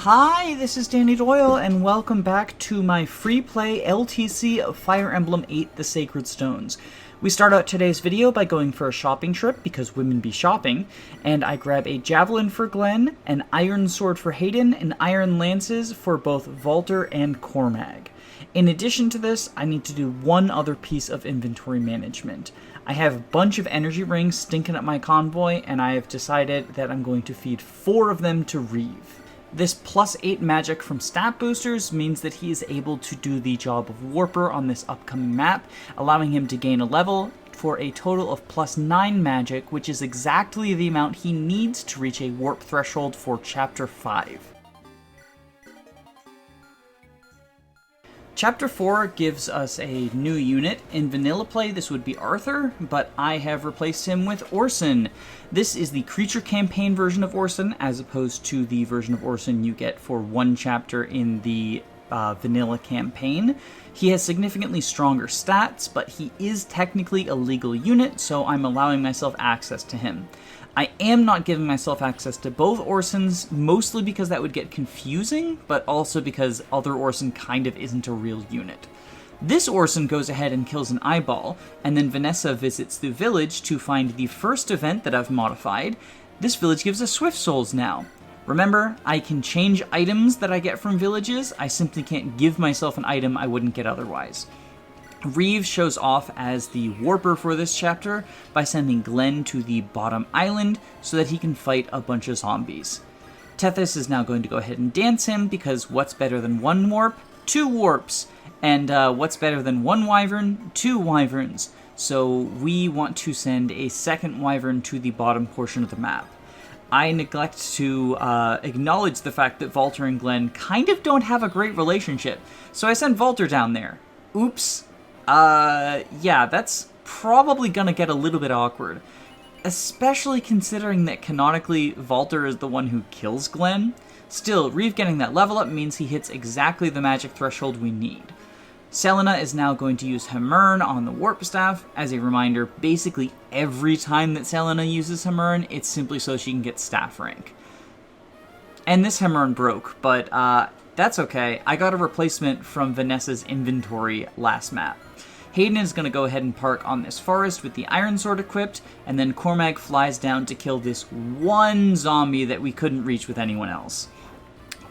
Hi, this is Danny Doyle, and welcome back to my free play LTC of Fire Emblem 8 The Sacred Stones. We start out today's video by going for a shopping trip, because women be shopping, and I grab a javelin for Glen, an iron sword for Hayden, and iron lances for both Valter and Cormag. In addition to this, I need to do one other piece of inventory management. I have a bunch of energy rings stinking at my convoy, and I have decided that I'm going to feed 4 of them to Reeve. This plus 8 magic from stat boosters means that he is able to do the job of Warper on this upcoming map, allowing him to gain a level for a total of plus 9 magic, which is exactly the amount he needs to reach a warp threshold for Chapter 5. Chapter 4 gives us a new unit. In vanilla play, this would be Arthur, but I have replaced him with Orson. This is the creature campaign version of Orson, as opposed to the version of Orson you get for one chapter in the vanilla campaign. He has significantly stronger stats, but he is technically a legal unit, so I'm allowing myself access to him. I am not giving myself access to both Orsons, mostly because that would get confusing, but also because other Orson kind of isn't a real unit. This Orson goes ahead and kills an eyeball, and then Vanessa visits the village to find the first event that I've modified. This village gives us Swift Souls now. Remember, I can change items that I get from villages, I simply can't give myself an item I wouldn't get otherwise. Reeve shows off as the Warper for this chapter by sending Glen to the bottom island so that he can fight a bunch of zombies. Tethys is now going to go ahead and dance him because what's better than one warp? 2 warps! And what's better than one wyvern? 2 wyverns. So we want to send a second wyvern to the bottom portion of the map. I neglect to acknowledge the fact that Valter and Glen kind of don't have a great relationship, so I send Valter down there. Oops. Yeah, that's probably gonna get a little bit awkward. Especially considering that canonically, Valter is the one who kills Glen. Still, Reeve getting that level up means he hits exactly the magic threshold we need. Selena is now going to use Hamern on the Warp Staff. As a reminder, basically every time that Selena uses Hamern, it's simply so she can get staff rank. And this Hamern broke, but that's okay. I got a replacement from Vanessa's inventory last map. Hayden is going to go ahead and park on this forest with the Iron Sword equipped, and then Cormag flies down to kill this one zombie that we couldn't reach with anyone else.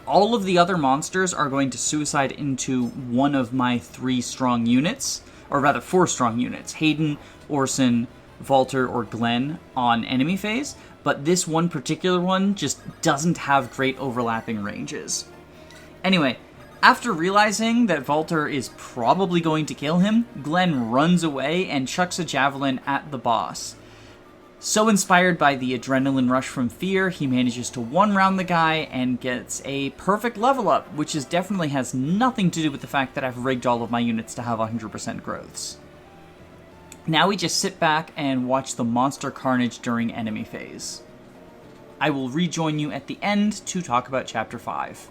All of the other monsters are going to suicide into one of my 3 strong units, or rather 4 strong units, Hayden, Orson, Valter, or Glen on enemy phase, but this one particular one just doesn't have great overlapping ranges. Anyway, after realizing that Valter is probably going to kill him, Glen runs away and chucks a javelin at the boss. So inspired by the adrenaline rush from fear, he manages to one-round the guy and gets a perfect level up, which definitely has nothing to do with the fact that I've rigged all of my units to have 100% growths. Now we just sit back and watch the monster carnage during enemy phase. I will rejoin you at the end to talk about Chapter 5.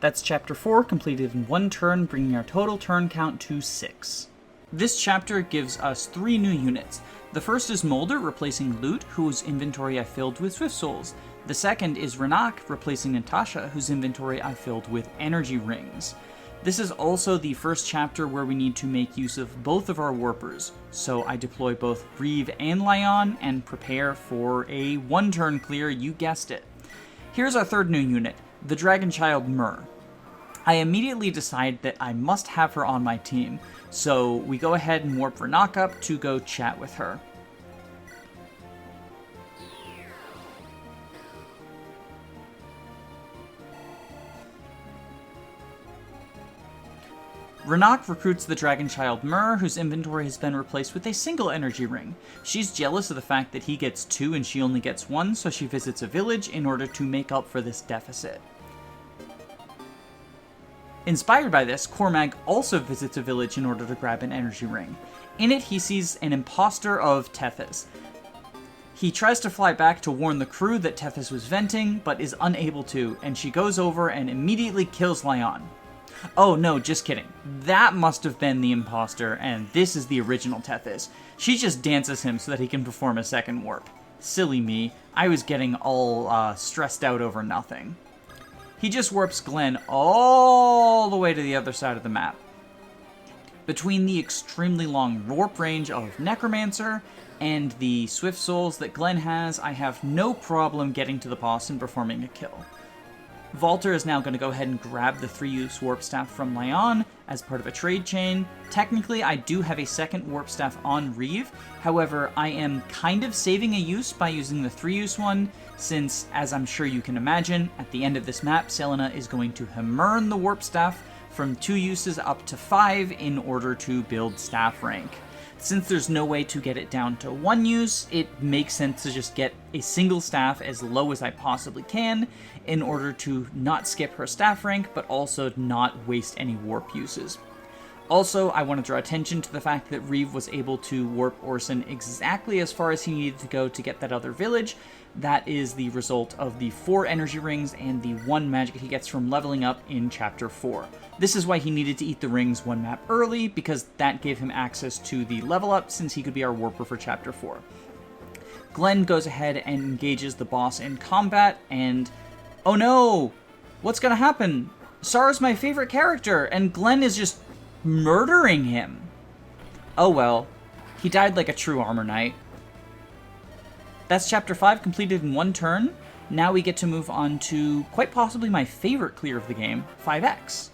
That's Chapter 4, completed in 1 turn, bringing our total turn count to 6. This chapter gives us 3 new units. The first is Mulder, replacing Loot, whose inventory I filled with Swift Souls. The second is Renak, replacing Natasha, whose inventory I filled with Energy Rings. This is also the first chapter where we need to make use of both of our warpers, so I deploy both Reeve and Lyon and prepare for a 1-turn clear, you guessed it. Here's our third new unit, the Dragon Child Myr. I immediately decide that I must have her on my team, so we go ahead and warp Renak up to go chat with her. Renak recruits the Dragon Child Myr, whose inventory has been replaced with a single energy ring. She's jealous of the fact that he gets 2 and she only gets 1, so she visits a village in order to make up for this deficit. Inspired by this, Cormag also visits a village in order to grab an energy ring. In it, he sees an imposter of Tethys. He tries to fly back to warn the crew that Tethys was venting, but is unable to, and she goes over and immediately kills Lyon. Oh no, just kidding. That must have been the imposter, and this is the original Tethys. She just dances him so that he can perform a second warp. Silly me, I was getting all stressed out over nothing. He just warps Glen all the way to the other side of the map. Between the extremely long warp range of Necromancer and the Swift Souls that Glen has, I have no problem getting to the boss and performing a kill. Valter is now going to go ahead and grab the 3-use Warp Staff from Lyon as part of a trade chain. Technically, I do have a second Warp Staff on Reeve, however, I am kind of saving a use by using the 3-use one, since, as I'm sure you can imagine, at the end of this map, Selena is going to Hamurn the Warp Staff from 2 uses up to 5 in order to build staff rank. Since there's no way to get it down to 1 use, it makes sense to just get a single staff as low as I possibly can in order to not skip her staff rank, but also not waste any warp uses. Also, I want to draw attention to the fact that Reeve was able to warp Orson exactly as far as he needed to go to get that other village. That is the result of the 4 energy rings and the 1 magic he gets from leveling up in Chapter 4. This is why he needed to eat the rings 1 map early, because that gave him access to the level up since he could be our warper for Chapter 4. Glen goes ahead and engages the boss in combat, and oh no! What's gonna happen? Sarah's my favorite character, and Glen is just murdering him. Oh well, he died like a true armor knight. That's Chapter 5 completed in 1 turn. Now we get to move on to quite possibly my favorite clear of the game, 5X.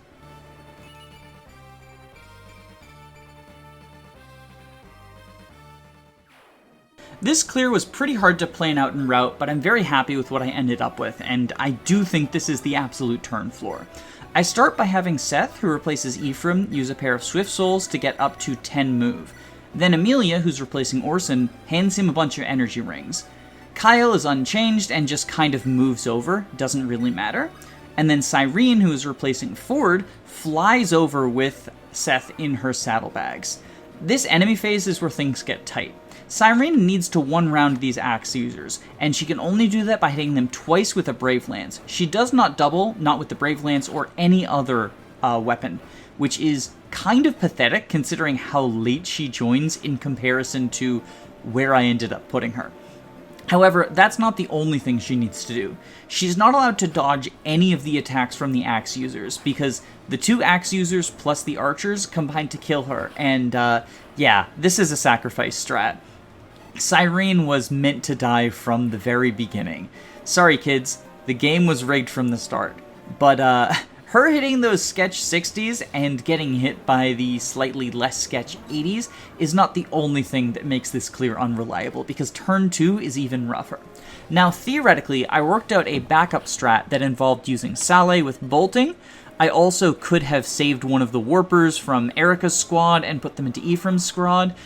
This clear was pretty hard to plan out en route, but I'm very happy with what I ended up with, and I do think this is the absolute turn floor. I start by having Seth, who replaces Ephraim, use a pair of Swift Souls to get up to 10 move. Then Amelia, who's replacing Orson, hands him a bunch of energy rings. Kyle is unchanged and just kind of moves over, doesn't really matter. And then Cyrene, who is replacing Ford, flies over with Seth in her saddlebags. This enemy phase is where things get tight. Cyrene needs to one-round these axe users, and she can only do that by hitting them twice with a Brave Lance. She does not double, not with the Brave Lance or any other weapon, which is kind of pathetic considering how late she joins in comparison to where I ended up putting her. However, that's not the only thing she needs to do. She's not allowed to dodge any of the attacks from the axe users, because the 2 axe users plus the archers combine to kill her, and yeah, this is a sacrifice strat. Cyrene was meant to die from the very beginning. Sorry kids, the game was rigged from the start. But her hitting those sketch 60s and getting hit by the slightly less sketch 80s is not the only thing that makes this clear unreliable, because turn 2 is even rougher. Now theoretically, I worked out a backup strat that involved using Saleh with bolting. I also could have saved one of the warpers from Eirika's squad and put them into Ephraim's squad.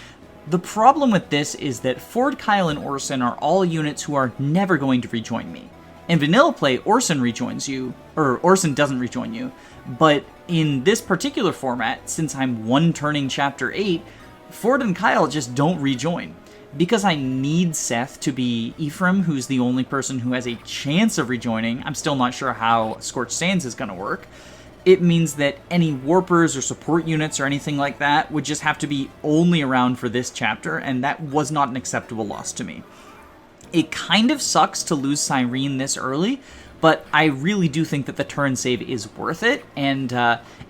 The problem with this is that Ford, Kyle, and Orson are all units who are never going to rejoin me. In vanilla play, Orson rejoins you, or Orson doesn't rejoin you, but in this particular format, since I'm 1-turning Chapter 8, Ford and Kyle just don't rejoin. Because I need Seth to be Ephraim, who's the only person who has a chance of rejoining, I'm still not sure how Scorched Sands is going to work. it means that any warpers or support units or anything like that would just have to be only around for this chapter, and that was not an acceptable loss to me. It kind of sucks to lose Cyrene this early, but I really do think that the turn save is worth it, and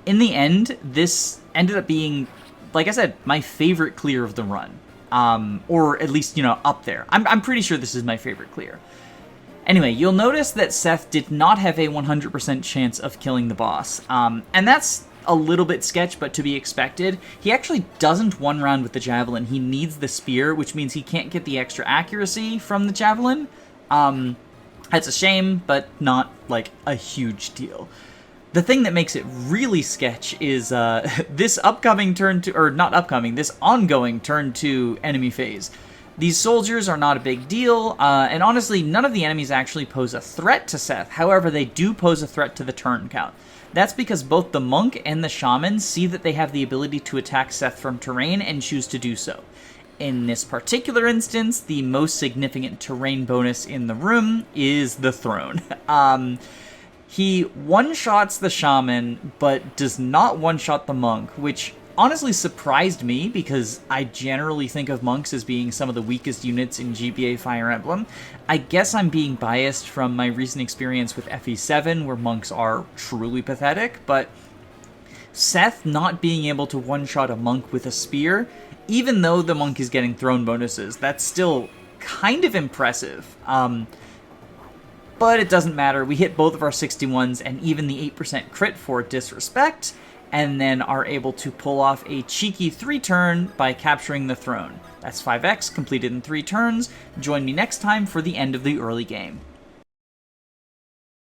in the end, this ended up being, like I said, my favorite clear of the run. Or at least, up there. I'm pretty sure this is my favorite clear. Anyway, you'll notice that Seth did not have a 100% chance of killing the boss, and that's a little bit sketch, but to be expected. He actually doesn't one round with the javelin. He needs the spear, which means he can't get the extra accuracy from the javelin. That's a shame, but not, like, a huge deal. The thing that makes it really sketch is this upcoming turn to, or not upcoming, this ongoing turn to enemy phase. These soldiers are not a big deal, and honestly, none of the enemies actually pose a threat to Seth. However, they do pose a threat to the turn count. That's because both the monk and the shaman see that they have the ability to attack Seth from terrain and choose to do so. In this particular instance, the most significant terrain bonus in the room is the throne. He one-shots the shaman, but does not one-shot the monk, which honestly surprised me because I generally think of monks as being some of the weakest units in GBA Fire Emblem. I guess I'm being biased from my recent experience with FE7, where monks are truly pathetic, but Seth not being able to one-shot a monk with a spear, even though the monk is getting thrown bonuses, that's still kind of impressive. But it doesn't matter. We hit both of our 61s and even the 8% crit for disrespect, and then are able to pull off a cheeky 3-turn by capturing the throne. That's 5x, completed in 3 turns. Join me next time for the end of the early game.